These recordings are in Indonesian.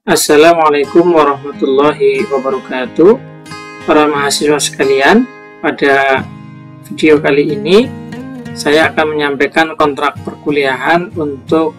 Assalamualaikum warahmatullahi wabarakatuh. Para mahasiswa sekalian, pada video kali ini saya akan menyampaikan kontrak perkuliahan untuk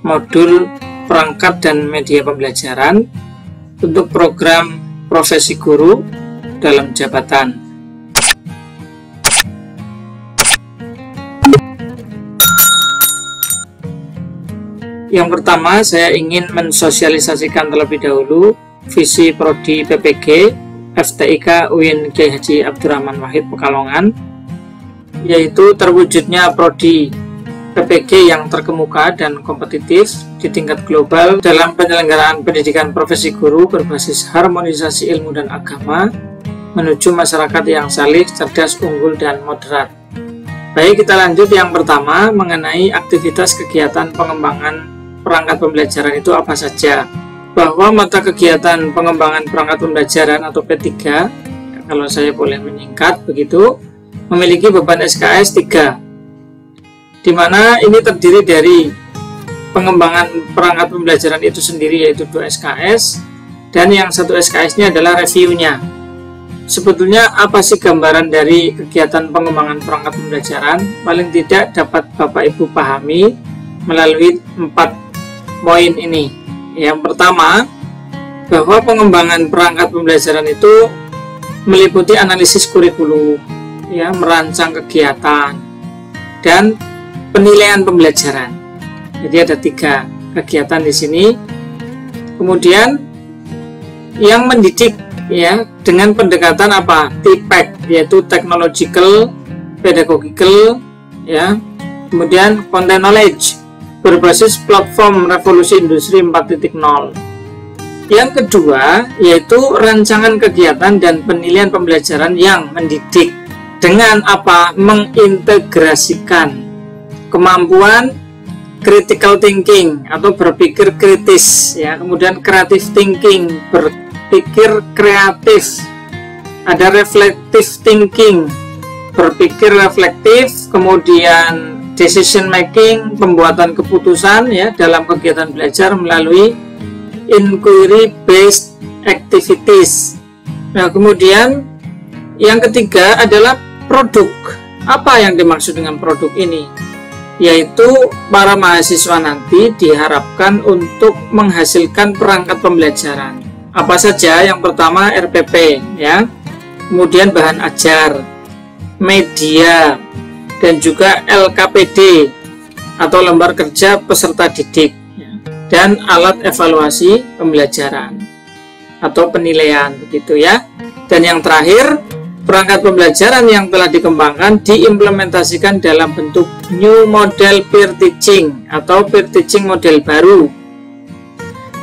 modul perangkat dan media pembelajaran untuk program profesi guru dalam jabatan. Yang pertama, saya ingin mensosialisasikan terlebih dahulu visi Prodi PPG FTIK UIN Kiai Haji Abdurrahman Wahid Pekalongan, yaitu terwujudnya Prodi PPG yang terkemuka dan kompetitif di tingkat global dalam penyelenggaraan pendidikan profesi guru berbasis harmonisasi ilmu dan agama menuju masyarakat yang saleh, cerdas, unggul, dan moderat. Baik, kita lanjut. Yang pertama, mengenai aktivitas kegiatan pengembangan perangkat pembelajaran itu apa saja. Bahwa mata kegiatan pengembangan perangkat pembelajaran atau P3, kalau saya boleh menyingkat begitu, memiliki beban SKS 3, di mana ini terdiri dari pengembangan perangkat pembelajaran itu sendiri, yaitu 2 SKS, dan yang 1 SKS-nya adalah reviewnya. Sebetulnya apa sih gambaran dari kegiatan pengembangan perangkat pembelajaran? Paling tidak dapat Bapak Ibu pahami melalui 4 poin ini. Yang pertama, bahwa pengembangan perangkat pembelajaran itu meliputi analisis kurikulum, ya, merancang kegiatan, dan penilaian pembelajaran. Jadi ada 3 kegiatan di sini. Kemudian yang mendidik, ya, dengan pendekatan apa? TPEC, yaitu technological, pedagogical, ya. Kemudian content knowledge, berbasis platform revolusi industri 4.0. Yang kedua, yaitu rancangan kegiatan dan penilaian pembelajaran yang mendidik dengan apa? Mengintegrasikan kemampuan critical thinking atau berpikir kritis, ya. Kemudian creative thinking, berpikir kreatif. Ada reflective thinking, berpikir reflektif. Kemudian decision making, pembuatan keputusan, ya, dalam kegiatan belajar melalui inquiry based activities. Nah, kemudian yang ketiga adalah produk. Apa yang dimaksud dengan produk ini? Yaitu para mahasiswa nanti diharapkan untuk menghasilkan perangkat pembelajaran. Apa saja? Yang pertama RPP, ya. Kemudian bahan ajar, media, dan juga LKPD atau lembar kerja peserta didik, dan alat evaluasi pembelajaran atau penilaian, begitu ya. Dan yang terakhir, perangkat pembelajaran yang telah dikembangkan diimplementasikan dalam bentuk new model peer teaching atau peer teaching model baru,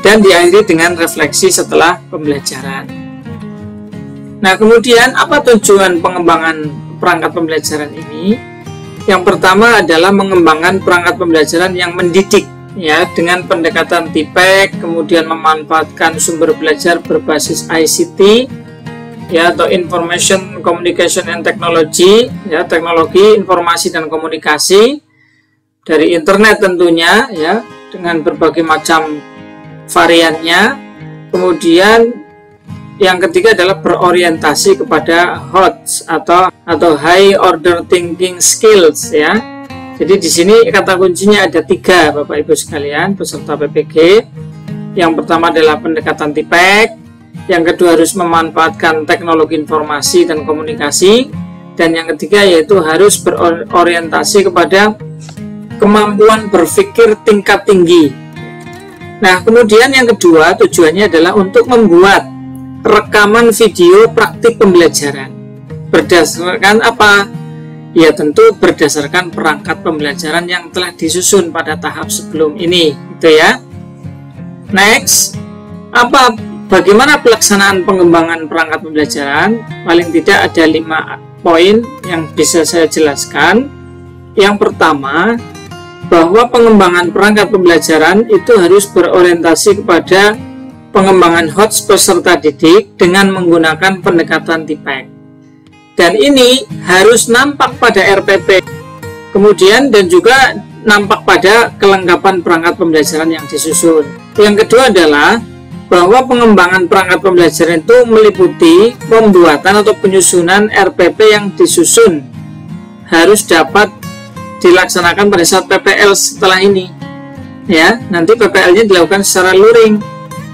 dan diakhiri dengan refleksi setelah pembelajaran. Nah, kemudian apa tujuan pengembangan perangkat pembelajaran ini? Yang pertama adalah mengembangkan perangkat pembelajaran yang mendidik, ya, dengan pendekatan TPEC, kemudian memanfaatkan sumber belajar berbasis ICT, ya, atau Information Communication and Technology, ya, teknologi informasi dan komunikasi dari internet tentunya, ya, dengan berbagai macam variannya. Kemudian yang ketiga adalah berorientasi kepada HOTS atau high order thinking skills, ya. Jadi di sini kata kuncinya ada 3, Bapak Ibu sekalian peserta PPG. Yang pertama adalah pendekatan TPEC, yang kedua harus memanfaatkan teknologi informasi dan komunikasi, dan yang ketiga yaitu harus berorientasi kepada kemampuan berpikir tingkat tinggi. Nah, kemudian yang kedua tujuannya adalah untuk membuat rekaman video praktik pembelajaran. Berdasarkan apa? Ya, tentu berdasarkan perangkat pembelajaran yang telah disusun pada tahap sebelum ini, gitu ya. Next, bagaimana pelaksanaan pengembangan perangkat pembelajaran? Paling tidak ada 5 poin yang bisa saya jelaskan. Yang pertama, bahwa pengembangan perangkat pembelajaran itu harus berorientasi kepada pengembangan HOTS peserta didik dengan menggunakan pendekatan TPEC. Dan ini harus nampak pada RPP, kemudian dan juga nampak pada kelengkapan perangkat pembelajaran yang disusun. Yang kedua adalah bahwa pengembangan perangkat pembelajaran itu meliputi pembuatan atau penyusunan RPP yang disusun harus dapat dilaksanakan pada saat PPL setelah ini. Ya, nanti PPL-nya dilakukan secara luring.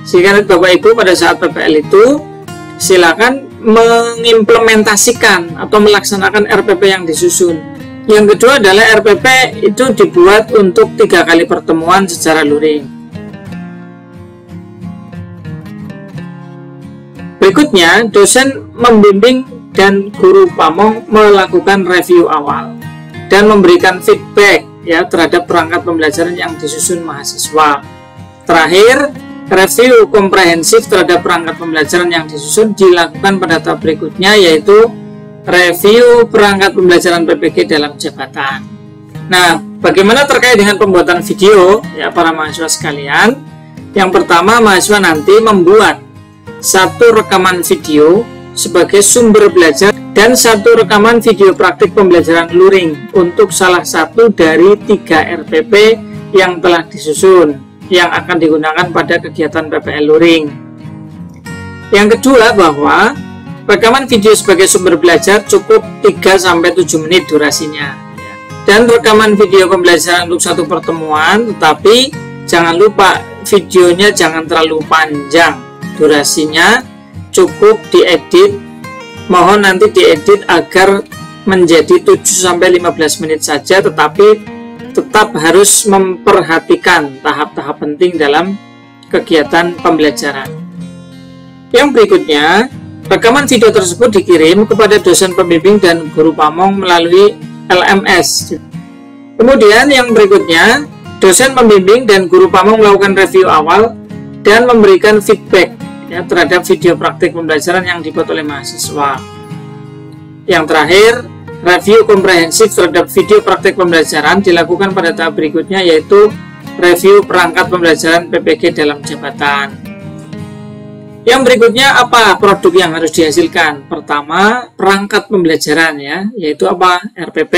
Sehingga Bapak Ibu pada saat PPL itu silakan mengimplementasikan atau melaksanakan RPP yang disusun. Yang kedua adalah RPP itu dibuat untuk 3 kali pertemuan secara luring. Berikutnya, dosen membimbing dan guru pamong melakukan review awal dan memberikan feedback ya terhadap perangkat pembelajaran yang disusun mahasiswa. Terakhir, review komprehensif terhadap perangkat pembelajaran yang disusun dilakukan pada tahap berikutnya, yaitu review perangkat pembelajaran PPG dalam jabatan. Nah, bagaimana terkait dengan pembuatan video ya para mahasiswa sekalian? Yang pertama, mahasiswa nanti membuat 1 rekaman video sebagai sumber belajar dan 1 rekaman video praktik pembelajaran luring untuk salah satu dari 3 RPP yang telah disusun yang akan digunakan pada kegiatan PPL luring. Yang kedua, bahwa rekaman video sebagai sumber belajar cukup 3-7 menit durasinya, dan rekaman video pembelajaran untuk 1 pertemuan, tetapi jangan lupa videonya jangan terlalu panjang, durasinya cukup diedit, mohon nanti diedit agar menjadi 7-15 menit saja, tetapi tetap harus memperhatikan tahap-tahap penting dalam kegiatan pembelajaran. Yang berikutnya, rekaman video tersebut dikirim kepada dosen pembimbing dan guru pamong melalui LMS. Kemudian yang berikutnya, dosen pembimbing dan guru pamong melakukan review awal dan memberikan feedback ya terhadap video praktik pembelajaran yang dibuat oleh mahasiswa. Yang terakhir, review komprehensif terhadap video praktik pembelajaran dilakukan pada tahap berikutnya, yaitu review perangkat pembelajaran PPG dalam jabatan. Yang berikutnya, apa produk yang harus dihasilkan? Pertama, perangkat pembelajaran ya, yaitu apa? RPP,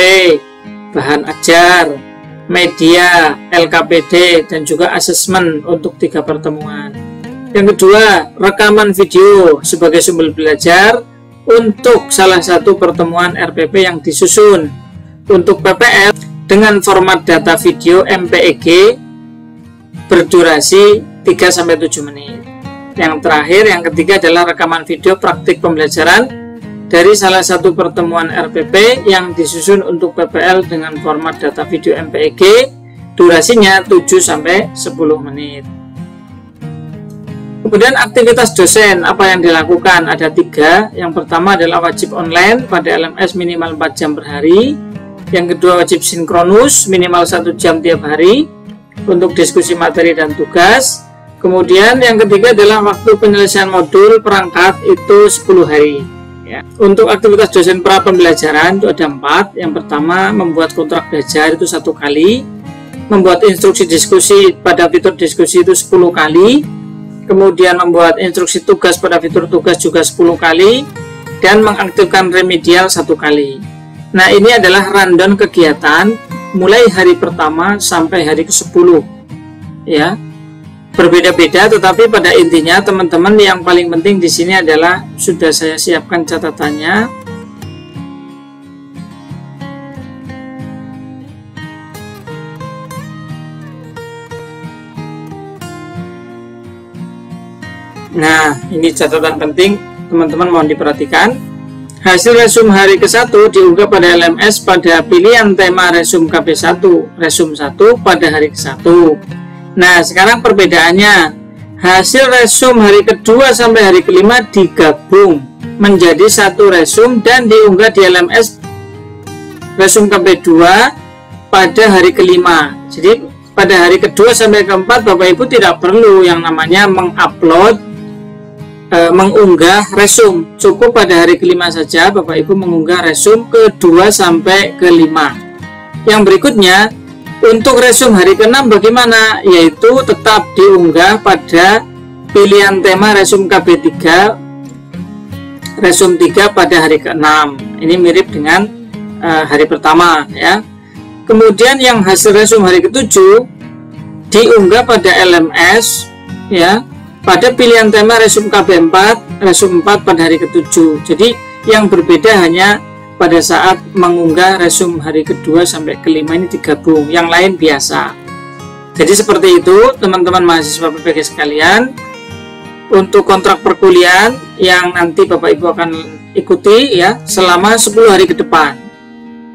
bahan ajar, media, LKPD, dan juga asesmen untuk 3 pertemuan. Yang kedua, rekaman video sebagai sumber belajar untuk salah satu pertemuan RPP yang disusun. Untuk PPL dengan format data video MPEG berdurasi 3-7 menit. Yang terakhir, yang ketiga adalah rekaman video praktik pembelajaran dari salah satu pertemuan RPP yang disusun untuk PPL dengan format data video MPEG, durasinya 7-10 menit. Kemudian aktivitas dosen, apa yang dilakukan? Ada 3. Yang pertama adalah wajib online pada LMS minimal 4 jam per hari. Yang kedua, wajib sinkronus minimal 1 jam tiap hari untuk diskusi materi dan tugas. Kemudian yang ketiga adalah waktu penyelesaian modul perangkat itu 10 hari ya. Untuk aktivitas dosen pra pembelajaran itu ada 4. Yang pertama, membuat kontrak belajar itu 1 kali, membuat instruksi diskusi pada fitur diskusi itu 10 kali, kemudian membuat instruksi tugas pada fitur tugas juga 10 kali, dan mengaktifkan remedial 1 kali. Nah, ini adalah rundown kegiatan mulai hari pertama sampai hari ke-10 ya. Berbeda-beda, tetapi pada intinya teman-teman yang paling penting di sini adalah sudah saya siapkan catatannya. Nah, ini catatan penting, teman-teman mohon diperhatikan. Hasil resum hari ke-1 diunggah pada LMS pada pilihan tema resum KB1, resum 1 pada hari ke-1. Nah, sekarang perbedaannya, hasil resum hari kedua sampai hari kelima digabung menjadi 1 resum dan diunggah di LMS resum KB2 pada hari kelima. Jadi pada hari kedua sampai keempat Bapak Ibu tidak perlu yang namanya mengunggah resum, cukup pada hari kelima saja Bapak Ibu mengunggah resum ke-2 sampai ke-5. Yang berikutnya, untuk resum hari ke-6 bagaimana? Yaitu tetap diunggah pada pilihan tema resum KB3, resum 3 pada hari ke-6. Ini mirip dengan hari pertama ya. Kemudian yang hasil resum hari ke-7 diunggah pada LMS ya, pada pilihan tema resume KB4, resume 4 pada hari ke-7. Jadi yang berbeda hanya pada saat mengunggah resume hari kedua sampai ke-5 ini digabung, yang lain biasa. Jadi seperti itu teman-teman mahasiswa PPG sekalian, untuk kontrak perkuliahan yang nanti Bapak Ibu akan ikuti ya selama 10 hari ke depan.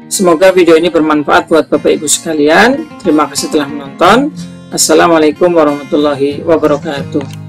Semoga video ini bermanfaat buat Bapak Ibu sekalian. Terima kasih telah menonton. Assalamualaikum warahmatullahi wabarakatuh.